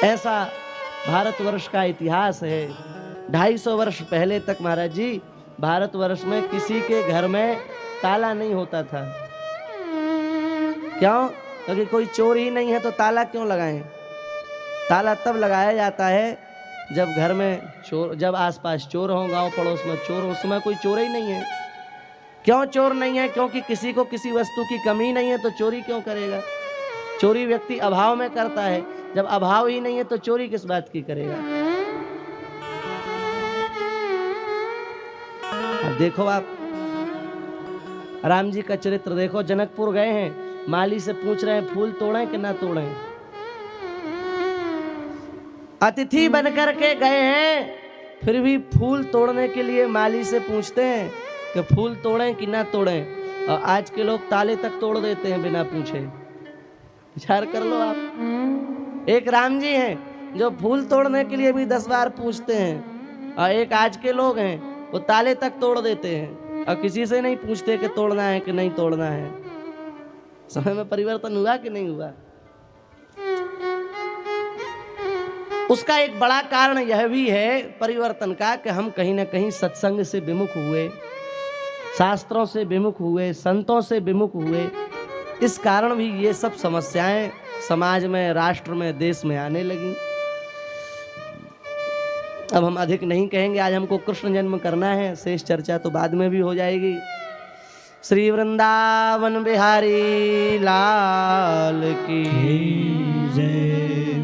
ऐसा भारतवर्ष का इतिहास है। 250 वर्ष पहले तक महाराज जी भारतवर्ष में किसी के घर में ताला नहीं होता था। क्यों? क्योंकि कोई चोर ही नहीं है तो ताला क्यों लगाएं? ताला तब लगाया जाता है जब घर में चोर, जब आसपास चोर हो, गांव पड़ोस में चोर हो, उस समय कोई चोर ही नहीं है। क्यों चोर नहीं है? क्योंकि किसी को किसी वस्तु की कमी नहीं है तो चोरी क्यों करेगा? चोरी व्यक्ति अभाव में करता है, जब अभाव ही नहीं है तो चोरी किस बात की करेगा? अब देखो आप राम जी का चरित्र देखो, जनकपुर गए हैं, माली से पूछ रहे हैं फूल तोड़ें कि ना तोड़ें। अतिथि बनकर के गए हैं, फिर भी फूल तोड़ने के लिए माली से पूछते हैं कि फूल तोड़ें कि ना तोड़ें। और आज के लोग ताले तक तोड़ देते हैं बिना पूछे। विचार कर लो आप। एक राम जी हैं जो फूल तोड़ने के लिए भी 10 बार पूछते हैं, और एक आज के लोग हैं वो ताले तक तोड़ देते हैं और किसी से नहीं पूछते कि तोड़ना है कि नहीं तोड़ना है। समय में परिवर्तन हुआ कि नहीं हुआ? उसका एक बड़ा कारण यह भी है परिवर्तन का कि हम कहीं ना कहीं सत्संग से विमुख हुए, शास्त्रों से विमुख हुए, संतों से विमुख हुए। इस कारण भी ये सब समस्याएं समाज में, राष्ट्र में, देश में आने लगी। अब हम अधिक नहीं कहेंगे, आज हमको कृष्ण जन्म करना है, शेष चर्चा तो बाद में भी हो जाएगी। श्री वृंदावन बिहारी लाल की जय।